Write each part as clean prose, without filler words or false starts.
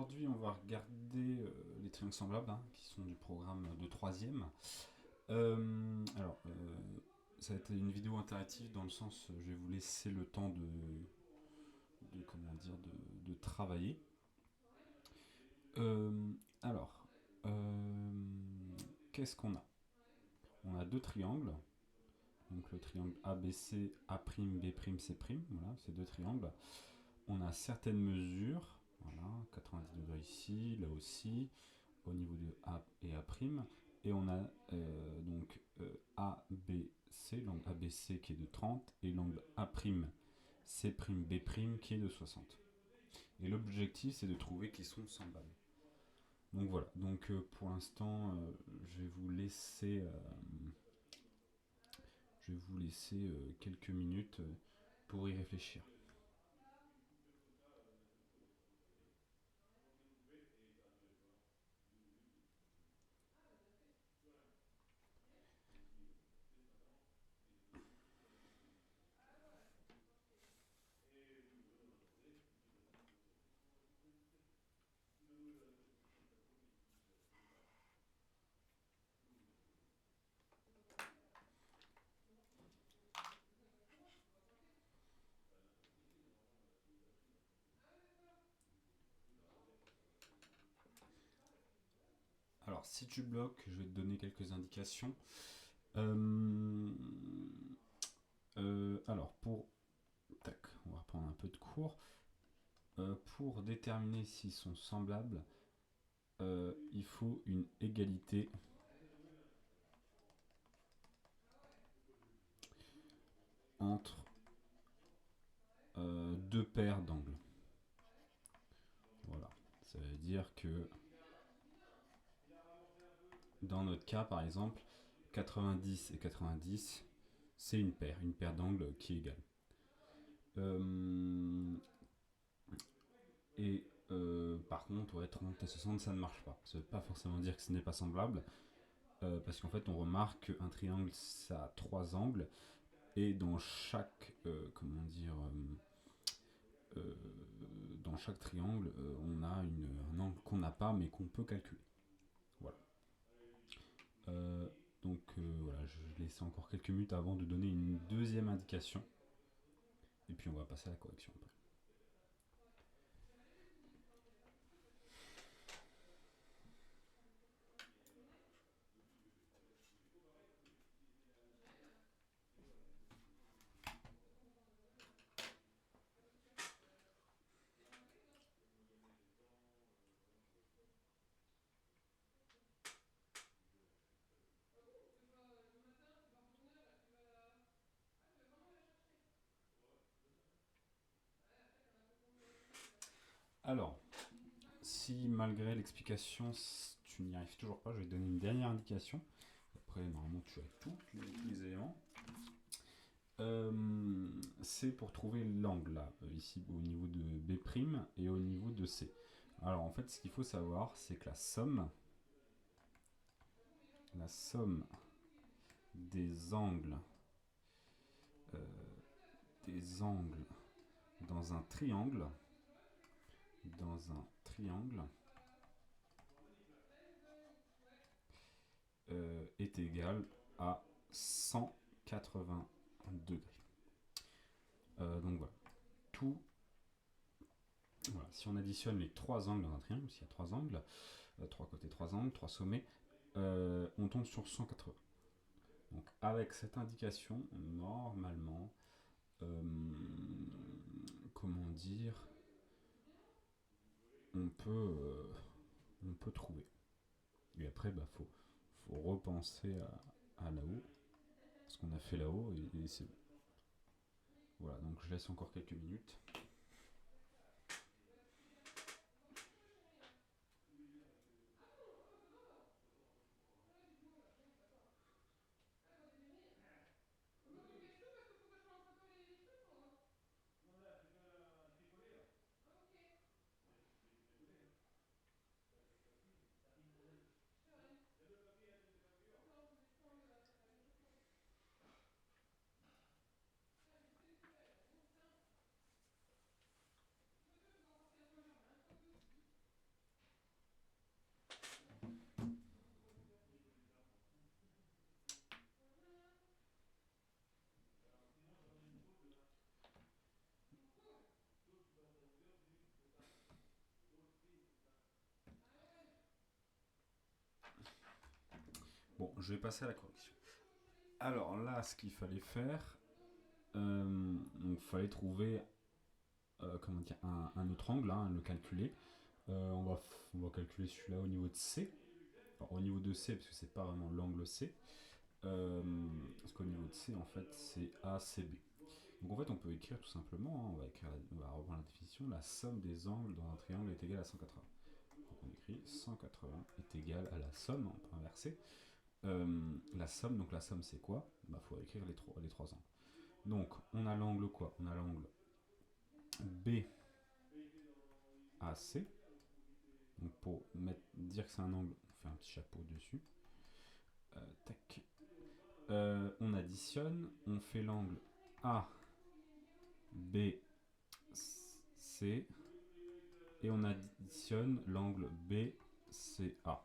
aujourd'hui, on va regarder les triangles semblables, hein, qui sont du programme de troisième. Ça va être une vidéo interactive dans le sens, je vais vous laisser le temps comment dire, de travailler. Euh, alors, euh, Qu'est-ce qu'on a? On a deux triangles. Donc le triangle ABC, A', B', C'. Voilà, ces deux triangles. On a certaines mesures. Voilà, 90 degrés ici, là aussi, au niveau de A et A'. Et on a ABC, l'angle ABC qui est de 30, et l'angle A'C', B' qui est de 60. Et l'objectif, c'est de trouver qu'ils sont semblables. Donc voilà, pour l'instant, je vais vous laisser quelques minutes pour y réfléchir. Alors, si tu bloques, je vais te donner quelques indications. Euh, alors, pour. Tac, on va reprendre un peu de cours. Pour déterminer s'ils sont semblables, il faut une égalité entre deux paires d'angles. Voilà. Ça veut dire que dans notre cas, par exemple, 90 et 90, c'est une paire d'angles qui est égale. Par contre, ouais, 30 et 60, ça ne marche pas. Ça ne veut pas forcément dire que ce n'est pas semblable, parce qu'en fait, on remarque qu'un triangle, ça a trois angles, et dans chaque, dans chaque triangle, on a un angle qu'on n'a pas, mais qu'on peut calculer. Voilà. Voilà, je laisse encore quelques minutes avant de donner une deuxième indication, et puis on va passer à la correction après. Alors, si malgré l'explication, tu n'y arrives toujours pas, je vais te donner une dernière indication. Après, normalement, tu as tous les éléments. C'est pour trouver l'angle, là, ici, au niveau de B' et au niveau de C. Alors, en fait, ce qu'il faut savoir, c'est que la somme des angles, euh, des angles dans un triangle, est égale à 180 degrés. Donc voilà. Tout. Voilà. Si on additionne les trois angles dans un triangle, s'il y a trois angles, trois côtés, trois angles, trois sommets, on tombe sur 180. Donc avec cette indication, normalement, comment dire, on peut trouver. Et après, faut repenser à là-haut, ce qu'on a fait là-haut, et c'est bon. Voilà, donc je laisse encore quelques minutes. Bon, je vais passer à la correction. Alors là, ce qu'il fallait faire, il fallait trouver comment dire, un autre angle, hein, le calculer. On va calculer celui-là au niveau de C. Enfin, au niveau de C, parce que c'est pas vraiment l'angle C. Parce qu'au niveau de C, en fait, c'est ACB. Donc en fait, on peut écrire tout simplement, hein, on va reprendre la définition, la somme des angles dans un triangle est égale à 180. Donc on écrit 180 est égal à la somme, on peut inverser. La somme, donc la somme c'est quoi? Bah, faut écrire les trois angles. Donc on a l'angle quoi? On a l'angle BAC. Donc pour dire que c'est un angle, on fait un petit chapeau dessus. Tac. On additionne, on fait l'angle ABC et on additionne l'angle BCA.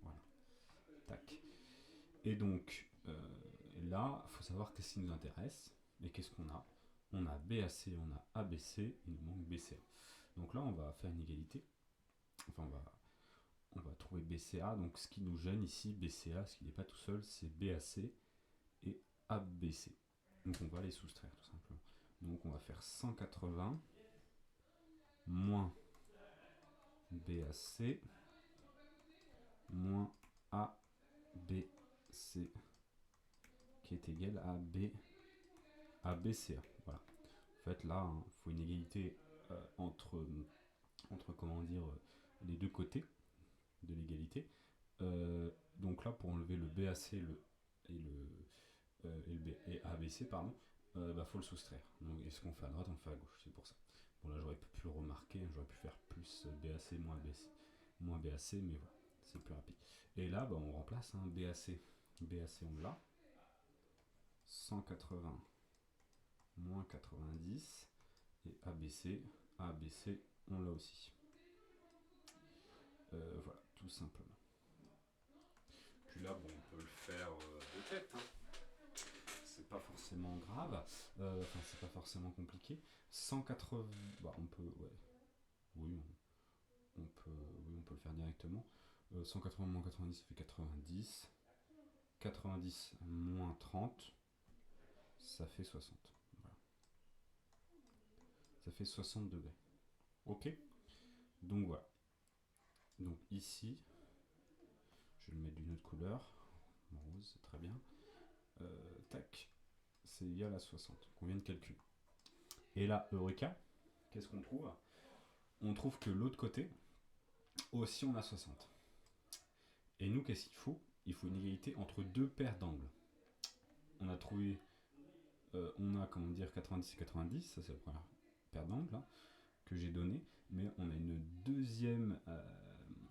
Voilà. Tac. Et donc là, il faut savoir qu'est-ce qui nous intéresse et qu'est-ce qu'on a. On a BAC, on a ABC, il nous manque BCA. Donc là, on va faire une égalité. Enfin, on va trouver BCA. Donc ce qui nous gêne ici, BCA, ce qui n'est pas tout seul, c'est BAC et ABC. Donc on va les soustraire tout simplement. Donc on va faire 180 moins BAC moins ABC qui est égal à BCA. Voilà. En fait là, il faut une égalité entre comment dire les deux côtés de l'égalité. Donc là, pour enlever le BAC et ABC, pardon, faut le soustraire. Donc, et ce qu'on fait à droite, on le fait à gauche. C'est pour ça. Bon, là, j'aurais pu le remarquer. J'aurais pu faire plus BAC moins BAC, mais voilà, c'est plus rapide. Et là, on remplace BAC. BAC, on l'a. 180 moins 90. Et ABC, on l'a aussi. Voilà, tout simplement. Puis là, on peut le faire de tête. C'est pas forcément grave. C'est pas forcément compliqué. 180. On peut. Ouais. Oui, on peut le faire directement. 180 moins 90, ça fait 90. 90 moins 30, ça fait 60. Voilà. Ça fait 60 degrés. Ok. Donc voilà. Donc ici, je vais le mettre d'une autre couleur. Rose, c'est très bien. Tac. C'est égal à 60. Qu'on vient de calculer. Et là, Eureka, qu'est-ce qu'on trouve? On trouve que l'autre côté, aussi on a 60. Et nous, qu'est-ce qu'il faut? Il faut une égalité entre deux paires d'angles. On a trouvé, on a comment dire 90 et 90, ça c'est la première paire d'angles hein, que j'ai donnée, mais on a une deuxième,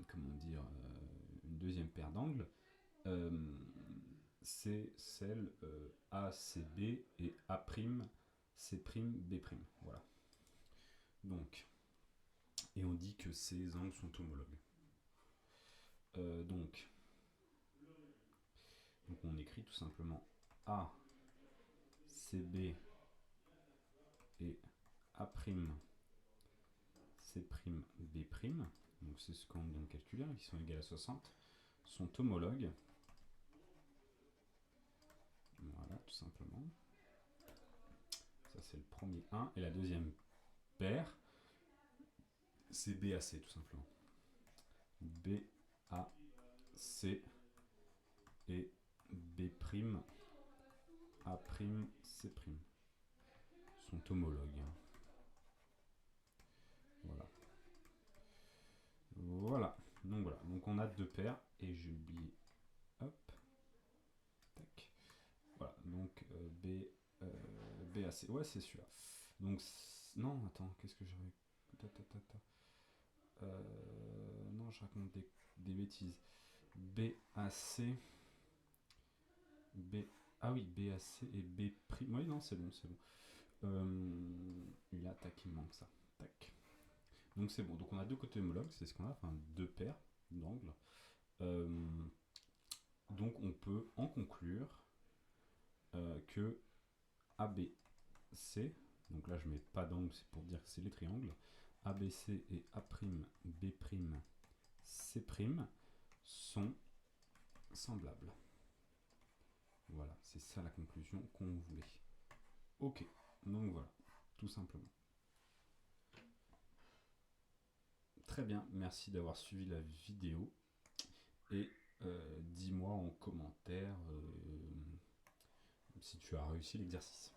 une deuxième paire d'angles. C'est celle ACB et A'C'B'. Voilà. Donc, et on dit que ces angles sont homologues. Donc on écrit tout simplement ACB et A'C'B'. Donc c'est ce qu'on vient de calculer, qui sont égales à 60, sont homologues. Voilà, tout simplement. Ça c'est le premier 1. Et la deuxième paire, c'est BAC tout simplement. BAC et B'A'C' sont homologues. Voilà. Donc on a deux paires et j'ai oublié. Hop. Tac. Voilà. Donc BAC. Ouais, c'est celui-là. Donc non, attends, qu'est-ce que j'avais. Non, je raconte des bêtises. BAC. Ah oui, BAC et B'. Oui, non, c'est bon. Là, tac, il me manque ça. Tac. Donc c'est bon. Donc on a deux côtés homologues, c'est ce qu'on a, enfin deux paires d'angles. Donc on peut en conclure que ABC, donc là je mets pas d'angle, c'est pour dire que c'est les triangles, ABC et A'B', C' sont semblables. Voilà, c'est ça la conclusion qu'on voulait. Ok, donc voilà, tout simplement. Très bien, merci d'avoir suivi la vidéo. Et dis-moi en commentaire si tu as réussi l'exercice.